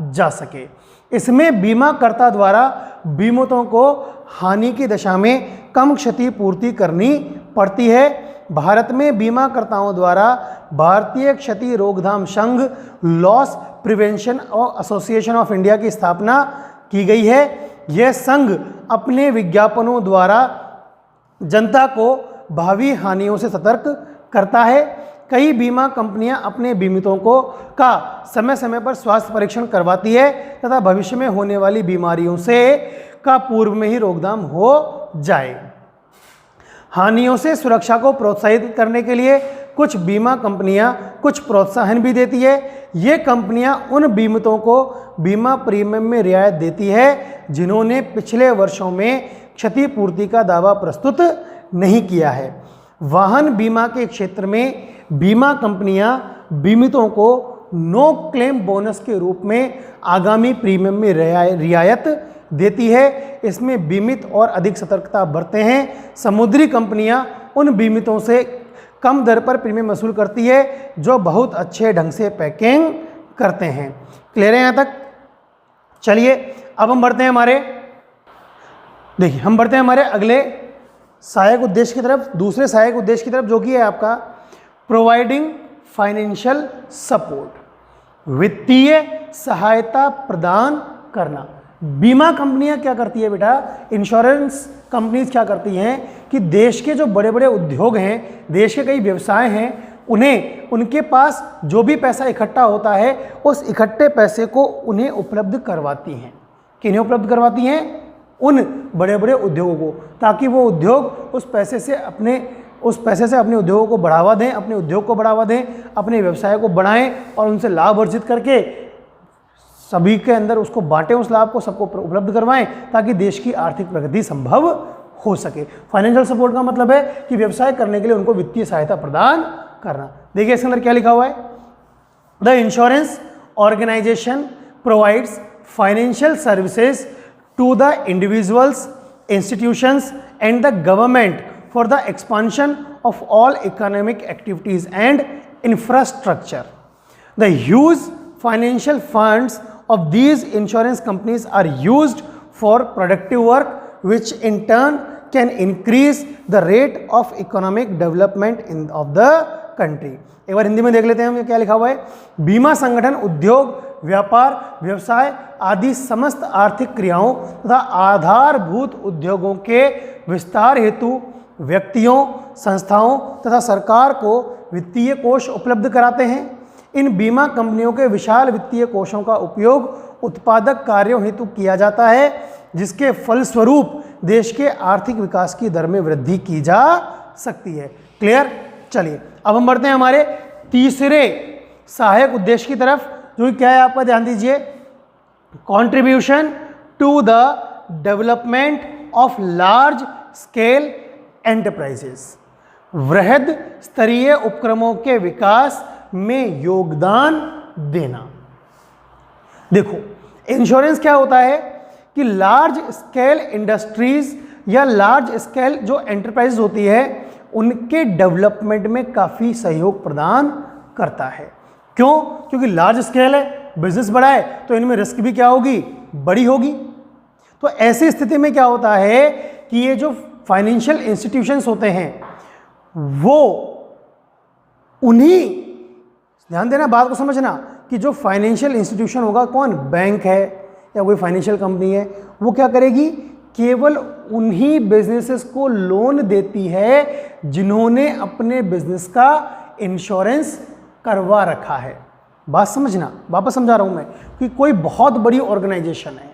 जा सके। इसमें बीमाकर्ता द्वारा बीमितों को हानि की दशा में कम क्षति पूर्ति करनी पड़ती है। भारत में बीमाकर्ताओं द्वारा भारतीय क्षति रोकथाम संघ लॉस प्रिवेंशन और एसोसिएशन ऑफ इंडिया की स्थापना की गई है। यह संघ अपने विज्ञापनों द्वारा जनता को भावी हानियों से सतर्क करता है। कई बीमा कंपनियां अपने बीमितों को का समय समय पर स्वास्थ्य परीक्षण करवाती है तथा भविष्य में होने वाली बीमारियों से का पूर्व में ही रोकथाम हो जाए। हानियों से सुरक्षा को प्रोत्साहित करने के लिए कुछ बीमा कंपनियां कुछ प्रोत्साहन भी देती है। ये कंपनियां उन बीमितों को बीमा प्रीमियम में रियायत देती है जिन्होंने पिछले वर्षों में क्षतिपूर्ति का दावा प्रस्तुत नहीं किया है। वाहन बीमा के क्षेत्र में बीमा कंपनियां बीमितों को नो क्लेम बोनस के रूप में आगामी प्रीमियम में रियायत देती है। इसमें बीमित और अधिक सतर्कता बरते हैं। समुद्री कंपनियां उन बीमितों से कम दर पर प्रीमियम वसूल करती है जो बहुत अच्छे ढंग से पैकिंग करते हैं। क्लियर है यहाँ तक? चलिए अब हम बढ़ते हैं हमारे अगले सहायक उद्देश्य की तरफ, दूसरे सहायक उद्देश्य की तरफ, जो कि है आपका प्रोवाइडिंग फाइनेंशियल सपोर्ट, वित्तीय सहायता प्रदान करना। बीमा कंपनियां क्या करती है बेटा, इंश्योरेंस कंपनीज क्या करती हैं कि देश के जो बड़े बड़े उद्योग हैं, देश के कई व्यवसाय हैं, उन्हें उनके पास जो भी पैसा इकट्ठा होता है उस इकट्ठे पैसे को उन्हें उपलब्ध करवाती हैं। किन्हें उपलब्ध करवाती हैं? उन बड़े बड़े उद्योगों को, ताकि वो उद्योग उस पैसे से अपने उद्योगों को बढ़ावा दें, अपने उद्योग को बढ़ावा दें, अपने व्यवसाय को बढ़ाएं और उनसे लाभ अर्जित करके सभी के अंदर उसको बांटें, उस लाभ को सबको उपलब्ध करवाएं ताकि देश की आर्थिक प्रगति संभव हो सके। फाइनेंशियल सपोर्ट का मतलब है कि व्यवसाय करने के लिए उनको वित्तीय सहायता प्रदान करना। देखिए इसके अंदर क्या लिखा हुआ है, the insurance organisation provides financial services to the individuals, institutions and the government for the expansion of all economic activities and infrastructure. The huge financial funds of these insurance companies are used for productive work, which in turn can increase the rate of economic development of the country. एक बार हिंदी में देख लेते हैं हम क्या लिखा हुआ है। बीमा संगठन उद्योग, व्यापार, व्यवसाय आदि समस्त आर्थिक क्रियाओं तथा आधारभूत उद्योगों के विस्तार हेतु व्यक्तियों, संस्थाओं तथा सरकार को वित्तीय कोष उपलब्ध कराते हैं। इन बीमा कंपनियों के विशाल वित्तीय कोषों का उपयोग उत्पादक कार्यों हेतु किया जाता है, जिसके फलस्वरूप देश के आर्थिक विकास की दर में वृद्धि की जा सकती है। क्लियर? चलिए अब हम बढ़ते हैं हमारे तीसरे सहायक उद्देश्य की तरफ, जो क्या है आपका ध्यान दीजिए, contribution to the development of large scale enterprises, वृहद स्तरीय उपक्रमों के विकास में योगदान देना। देखो इंश्योरेंस क्या होता है कि लार्ज स्केल इंडस्ट्रीज या लार्ज स्केल जो एंटरप्राइज होती है उनके डेवलपमेंट में काफ़ी सहयोग प्रदान करता है। क्यों? क्योंकि लार्ज स्केल है, बिजनेस बड़ा है, तो इनमें रिस्क भी क्या होगी, बड़ी होगी। तो ऐसी स्थिति में क्या होता है कि ये जो फाइनेंशियल इंस्टीट्यूशंस होते हैं वो उन्हीं, ध्यान देना, बात को समझना, कि जो फाइनेंशियल इंस्टीट्यूशन होगा, कौन, बैंक है या कोई फाइनेंशियल कंपनी है, वो क्या करेगी, केवल उन्हीं बिजनेसेस को लोन देती है जिन्होंने अपने बिजनेस का इंश्योरेंस करवा रखा है। बात समझना, वापस समझा रहा हूं मैं कि कोई बहुत बड़ी ऑर्गेनाइजेशन है,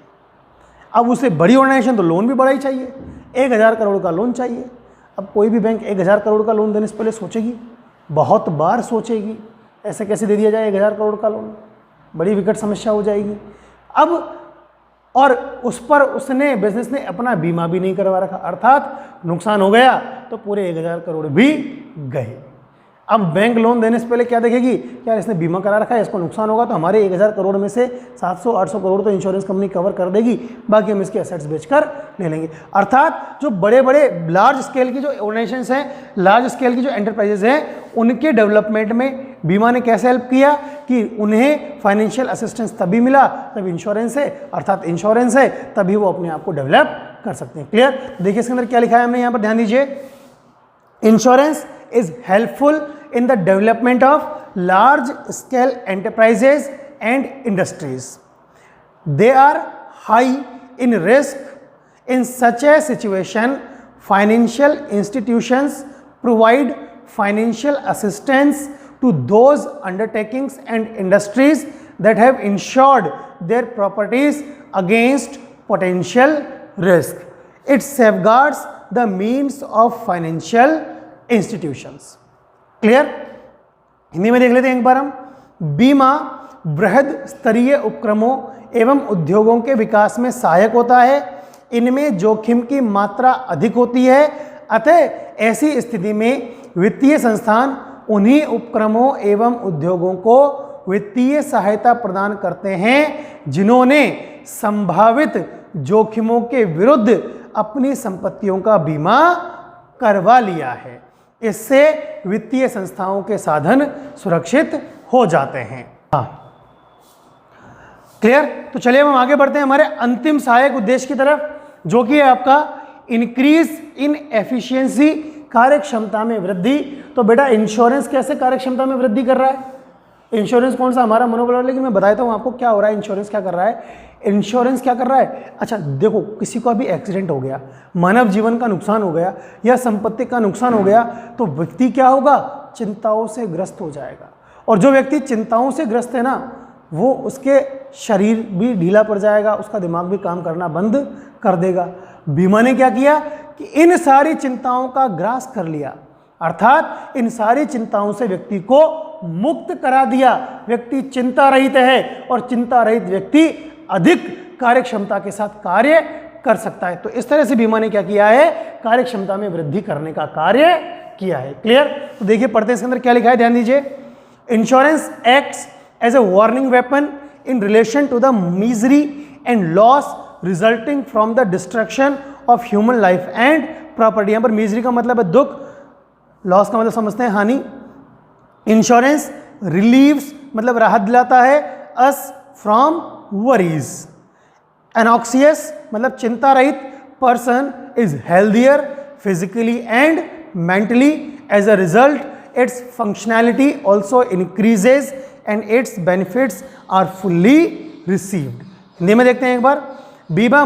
अब उसे बड़ी ऑर्गेनाइजेशन तो लोन भी बड़ा ही चाहिए, 1000 करोड़ का लोन चाहिए। अब कोई भी बैंक 1000 करोड़ का लोन देने से पहले सोचेगी, बहुत बार सोचेगी, ऐसे कैसे दे दिया जाए 1000 करोड़ का लोन, बड़ी विकट समस्या हो जाएगी। अब और उस पर उसने बिजनेस ने अपना बीमा भी नहीं करवा रखा, अर्थात नुकसान हो गया तो पूरे 1000 करोड़ भी गए। अब बैंक लोन देने से पहले क्या देखेगी, यार इसने बीमा करा रखा है, इसको नुकसान होगा तो हमारे 1000 करोड़ में से 700-800 करोड़ तो इंश्योरेंस कंपनी कवर कर देगी, बाकी हम इसके एसेट्स बेचकर ले लेंगे। अर्थात जो बड़े बड़े लार्ज स्केल की जो ऑर्गेनाइजेशंस हैं, लार्ज स्केल की जो एंटरप्राइजेज हैं, उनके डेवलपमेंट में बीमा ने कैसे हेल्प किया कि उन्हें फाइनेंशियल असिस्टेंस तभी मिला तब इंश्योरेंस है, अर्थात इंश्योरेंस है तभी वो अपने आप को डेवलप कर सकते हैं। क्लियर? देखिए इसके अंदर क्या लिखा है हमने, यहाँ पर ध्यान दीजिए। Insurance is helpful in the development of large scale enterprises and industries. They are high in risk. In such a situation, financial institutions provide financial assistance to those undertakings and industries that have insured their properties against potential risk. It safeguards the means of financial institutions. Clear? Hindi में देख लेते हैं एक बार हम। बीमा बृहद स्तरीय उपक्रमों एवं उद्योगों के विकास में सहायक होता है। इनमें जोखिम की मात्रा अधिक होती है, अतः ऐसी स्थिति में वित्तीय संस्थान उन्हीं उपक्रमों एवं उद्योगों को वित्तीय सहायता प्रदान करते हैं जिन्होंने संभावित जोखिमों के विरुद्ध अपनी संपत्तियों का बीमा करवा लिया है। इससे वित्तीय संस्थाओं के साधन सुरक्षित हो जाते हैं। क्लियर? तो चलिए हम आगे बढ़ते हैं हमारे अंतिम सहायक उद्देश्य की तरफ, जो कि है आपका इंक्रीज इन एफिशिएंसी, कार्य क्षमता में वृद्धि। तो बेटा इंश्योरेंस कैसे कार्य क्षमता में वृद्धि कर रहा है? इंश्योरेंस कौन सा हमारा मनोबल, लेकिन मैं बताता हूँ आपको क्या हो रहा है। इंश्योरेंस क्या कर रहा है? इंश्योरेंस क्या कर रहा है? अच्छा देखो, किसी को अभी एक्सीडेंट हो गया, मानव जीवन का नुकसान हो गया या संपत्ति का नुकसान हो गया, तो व्यक्ति क्या होगा? चिंताओं से ग्रस्त हो जाएगा। और जो व्यक्ति चिंताओं से ग्रस्त है ना, वो उसके शरीर भी ढीला पड़ जाएगा, उसका दिमाग भी काम करना बंद कर देगा। बीमा ने क्या किया कि इन सारी चिंताओं का ग्रास कर लिया, अर्थात इन सारी चिंताओं से व्यक्ति को मुक्त करा दिया। व्यक्ति चिंता रहित है और चिंता रहित व्यक्ति अधिक कार्य क्षमता के साथ कार्य कर सकता है। तो इस तरह से बीमा ने क्या किया है? कार्य क्षमता में वृद्धि करने का कार्य किया है। क्लियर? तो देखिए पढ़ते हैं इसके अंदर क्या लिखा है, ध्यान दीजिए। Insurance acts as a warning weapon in relation to the misery and loss resulting from the destruction of human life and property। यहाँ पर misery का मतलब है दुख, loss का मतलब समझते हैं हानि। इंश्योरेंस रिलीव्स मतलब राहत दिलाता है us from worries। एनॉक्सियस मतलब चिंता रहित person is healthier physically and mentally. As a result its functionality also increases and its benefits are fully received. Hindi में देखते हैं एक बार। बीमा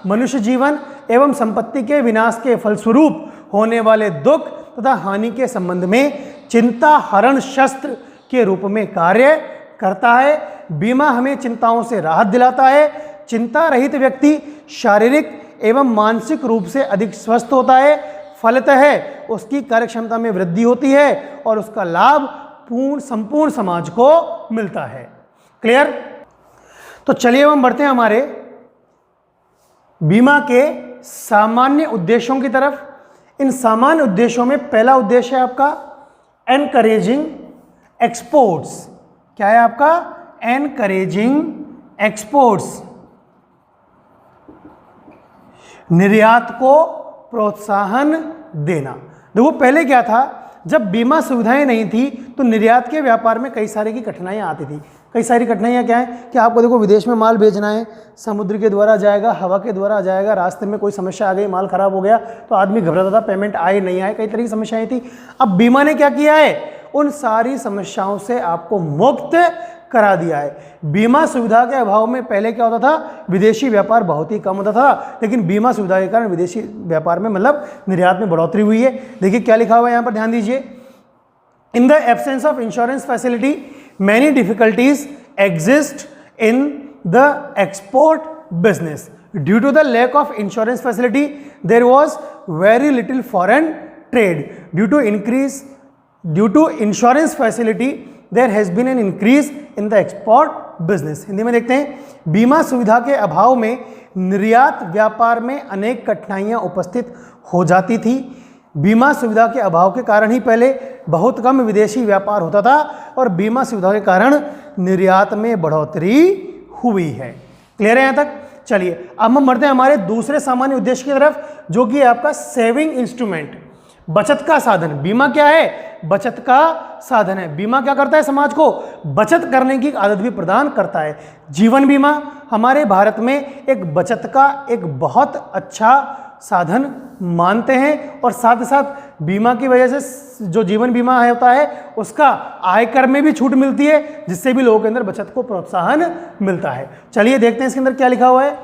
मनुष्य जीवन एवं संपत्ति के विनाश के फलस्वरूप होने वाले दुख तथा हानि के संबंध में चिंता हरण शस्त्र के रूप में कार्य करता है। बीमा हमें चिंताओं से राहत दिलाता है। चिंता रहित व्यक्ति शारीरिक एवं मानसिक रूप से अधिक स्वस्थ होता है। फलतः उसकी कार्यक्षमता में वृद्धि होती है और उसका लाभ संपूर्ण समाज को मिलता है। क्लियर? तो चलिए हम बढ़ते हैं हमारे बीमा के सामान्य उद्देश्यों की तरफ। इन सामान्य उद्देश्यों में पहला उद्देश्य है आपका एनकरेजिंग एक्सपोर्ट्स। क्या है आपका? एनकरेजिंग एक्सपोर्ट्स, निर्यात को प्रोत्साहन देना। देखो पहले क्या था, जब बीमा सुविधाएं नहीं थी तो निर्यात के व्यापार में कई सारे की कठिनाइयां आती थी। कई सारी कठिनाइयां क्या है कि आपको देखो विदेश में माल भेजना है, समुद्र के द्वारा जाएगा, हवा के द्वारा जाएगा, रास्ते में कोई समस्या आ गई, माल खराब हो गया तो आदमी घबराता था, पेमेंट आए नहीं आए, कई तरह की समस्याएं थी। अब बीमा ने क्या किया है? उन सारी समस्याओं से आपको मुक्त करा दिया है। बीमा सुविधा के अभाव में पहले क्या होता था? विदेशी व्यापार बहुत ही कम होता था, लेकिन बीमा सुविधा के कारण विदेशी व्यापार में मतलब निर्यात में बढ़ोतरी हुई है। देखिए क्या लिखा हुआ है यहाँ पर, ध्यान दीजिए। In the absence of insurance facility, many difficulties exist in the export business. Due to the lack of insurance facility, there was very little foreign trade. Due to insurance facility, there has been an increase in the export business. Hindi में देखते हैं, बीमा सुविधा के अभाव में निर्यात व्यापार में अनेक कठिनाइयां उपस्थित हो जाती थी। बीमा सुविधा के अभाव के कारण ही पहले बहुत कम विदेशी व्यापार होता था और बीमा सुविधा के कारण निर्यात में बढ़ोतरी हुई है। क्लियर है यहाँ तक? चलिए अब हम बढ़ते हैं हमारे दूसरे सामान्य उद्देश्य की तरफ, जो कि आपका सेविंग इंस्ट्रूमेंट, बचत का साधन। बीमा क्या है? बचत का साधन है। बीमा क्या करता है? समाज को बचत करने की आदत भी प्रदान करता है। जीवन बीमा हमारे भारत में एक बचत का एक बहुत अच्छा साधन मानते हैं और साथ ही साथ बीमा की वजह से जो जीवन बीमा है होता है उसका आयकर में भी छूट मिलती है, जिससे भी लोगों के अंदर बचत को प्रोत्साहन मिलता है। चलिए देखते हैं इसके अंदर क्या लिखा हुआ है।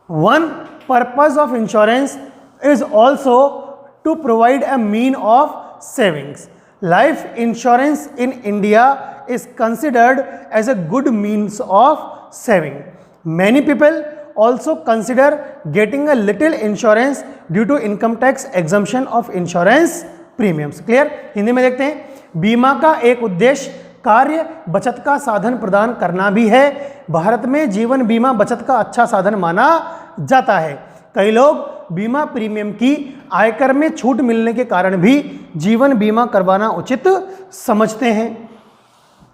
One purpose of insurance is also to provide a mean of savings. Life insurance in India is considered as a good means of saving. Many people also consider getting a little insurance due to income tax exemption of insurance premiums. Clear? Hindi में देखते हैं, बीमा का एक उद्देश्य कार्य बचत का साधन प्रदान करना भी है। भारत में जीवन बीमा बचत का अच्छा साधन माना जाता है। कई लोग बीमा प्रीमियम की आयकर में छूट मिलने के कारण भी जीवन बीमा करवाना उचित समझते हैं।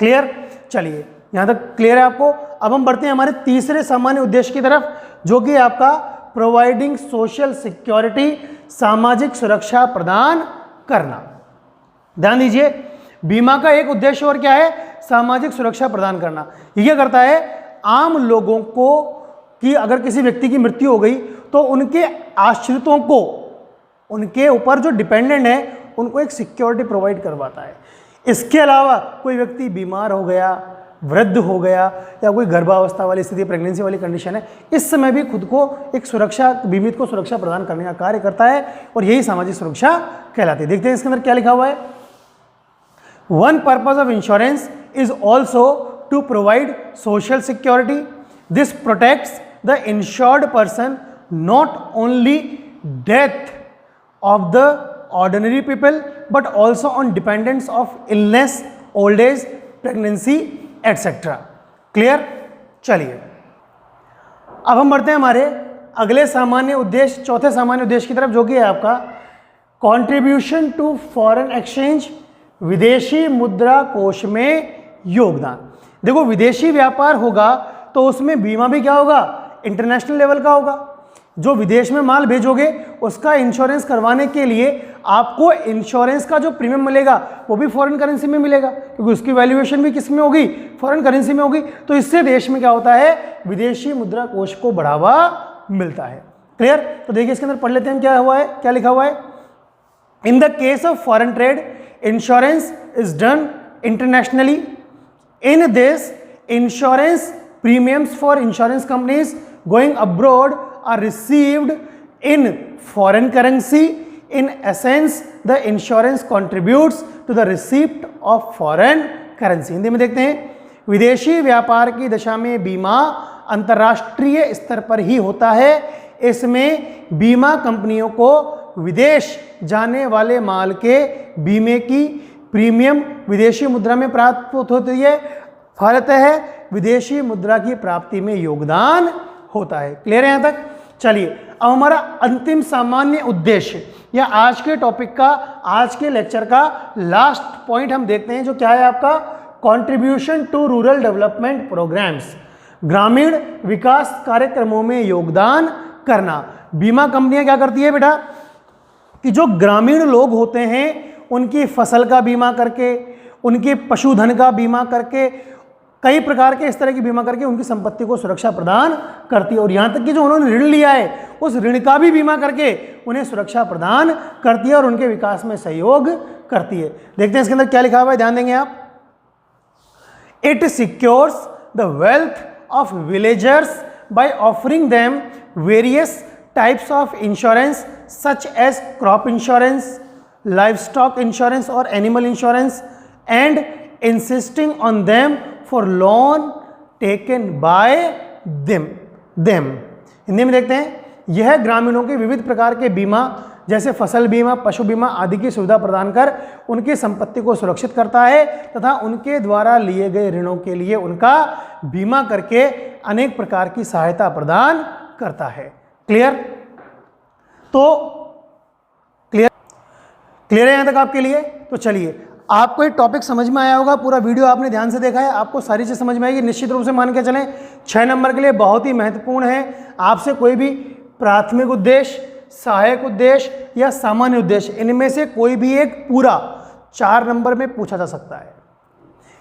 क्लियर? चलिए यहां तक क्लियर है आपको। अब हम बढ़ते हैं हमारे तीसरे सामान्य उद्देश्य की तरफ, जो कि आपका प्रोवाइडिंग सोशल सिक्योरिटी, सामाजिक सुरक्षा प्रदान करना। ध्यान दीजिए, बीमा का एक उद्देश्य और क्या है? सामाजिक सुरक्षा प्रदान करना। ये क्या करता है? आम लोगों को कि अगर किसी व्यक्ति की मृत्यु हो गई तो उनके आश्रितों को, उनके ऊपर जो डिपेंडेंट है, उनको एक सिक्योरिटी प्रोवाइड करवाता है। इसके अलावा कोई व्यक्ति बीमार हो गया, वृद्ध हो गया, या कोई गर्भावस्था वाली स्थिति, प्रेगनेंसी वाली कंडीशन है, इस समय भी खुद को एक सुरक्षा, बीमित को सुरक्षा प्रदान करने का कार्य करता है और यही सामाजिक सुरक्षा कहलाती है। देखते हैं इसके अंदर क्या लिखा हुआ है। One purpose of insurance is also to provide social security. This protects the insured person not only death of the ordinary people but also on dependents of illness, old age, pregnancy, etc. Clear? चलिए अब हम बढ़ते हैं हमारे अगले सामान्य उद्देश्य, चौथे सामान्य उद्देश्य की तरफ, जो कि है आपका कंट्रीब्यूशन टू फॉरेन एक्सचेंज, विदेशी मुद्रा कोष में योगदान। देखो, विदेशी व्यापार होगा तो उसमें बीमा भी क्या होगा? इंटरनेशनल लेवल का होगा। जो विदेश में माल भेजोगे उसका इंश्योरेंस करवाने के लिए आपको इंश्योरेंस का जो प्रीमियम मिलेगा वो भी फॉरेन करेंसी में मिलेगा, क्योंकि उसकी वैल्यूएशन भी किस में होगी? फॉरेन करेंसी में होगी। तो इससे देश में क्या होता है? विदेशी मुद्रा कोष को बढ़ावा मिलता है। क्लियर? तो देखिए इसके अंदर पढ़ लेते हैं क्या हुआ है, क्या लिखा हुआ है। In the case of foreign trade, insurance is done internationally. In this insurance premiums for insurance companies going abroad are received in foreign currency. In essence, the insurance contributes to the receipt of foreign currency. Hindi में देखते हैं, विदेशी व्यापार की दशा में बीमा अंतर्राष्ट्रीय स्तर पर ही होता है। इसमें बीमा कंपनियों को विदेश जाने वाले माल के बीमे की प्रीमियम विदेशी मुद्रा में प्राप्त होती है, फलतः विदेशी मुद्रा की प्राप्ति में योगदान होता है। क्लियर है यहां तक? चलिए अब हमारा अंतिम सामान्य उद्देश्य या आज के टॉपिक का, आज के लेक्चर का लास्ट पॉइंट हम देखते हैं, जो क्या है आपका contribution to rural development programmes, ग्रामीण विकास कार्यक्रमों में योगदान करना। बीमा कंपनियां क्या करती है बेटा कि जो ग्रामीण लोग होते हैं उनकी फसल का बीमा करके, उनके पशुधन का बीमा करके, कई प्रकार के इस तरह की बीमा करके उनकी संपत्ति को सुरक्षा प्रदान करती है। और यहाँ तक कि जो उन्होंने ऋण लिया है उस ऋण का भी बीमा करके उन्हें सुरक्षा प्रदान करती है और उनके विकास में सहयोग करती है। देखते हैं इसके अंदर क्या लिखा हुआ है, ध्यान देंगे आप। It secures the wealth of villagers by offering them various types of insurance such as crop insurance, livestock insurance or animal insurance and insisting on them for loan taken by them. Hindi में देखते हैं, यह ग्रामीणों के विविध प्रकार के बीमा जैसे फसल बीमा, पशु बीमा आदि की सुविधा प्रदान कर उनकी संपत्ति को सुरक्षित करता है तथा उनके द्वारा लिए गए ऋणों के लिए उनका बीमा करके अनेक प्रकार की सहायता प्रदान करता है। क्लियर? तो क्लियर है यहां तक आपके लिए? तो चलिए, आपको एक टॉपिक समझ में आया होगा, पूरा वीडियो आपने ध्यान से देखा है, आपको सारी चीज समझ में आएगी निश्चित रूप से। मान के चलें 6 नंबर के लिए बहुत ही महत्वपूर्ण है, आपसे कोई भी प्राथमिक उद्देश्य, सहायक उद्देश्य या सामान्य उद्देश्य, इनमें से कोई भी एक पूरा 4 नंबर में पूछा जा सकता है।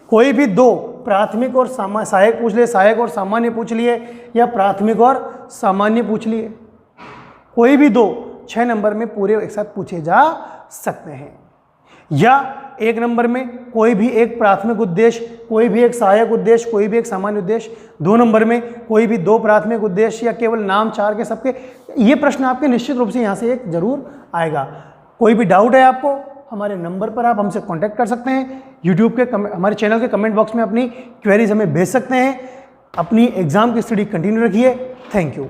कोई भी 2 प्राथमिक और सहायक पूछ लिए, सहायक और सामान्य पूछ लिए, या प्राथमिक और सामान्य पूछ लिए, कोई भी 2 6 नंबर में पूरे एक साथ पूछे जा सकते हैं। या 1 नंबर में कोई भी एक प्राथमिक उद्देश्य, कोई भी एक सहायक उद्देश्य, कोई भी एक सामान्य उद्देश्य, 2 नंबर में कोई भी 2 प्राथमिक उद्देश्य या केवल नाम 4 के सबके। ये प्रश्न आपके निश्चित रूप से यहाँ से एक जरूर आएगा। कोई भी डाउट है आपको, हमारे नंबर पर आप हमसे कांटेक्ट कर सकते हैं, यूट्यूब के हमारे चैनल के कमेंट बॉक्स में अपनी क्वेरीज हमें भेज सकते हैं। अपनी एग्जाम की स्टडी कंटिन्यू रखिए। Thank you.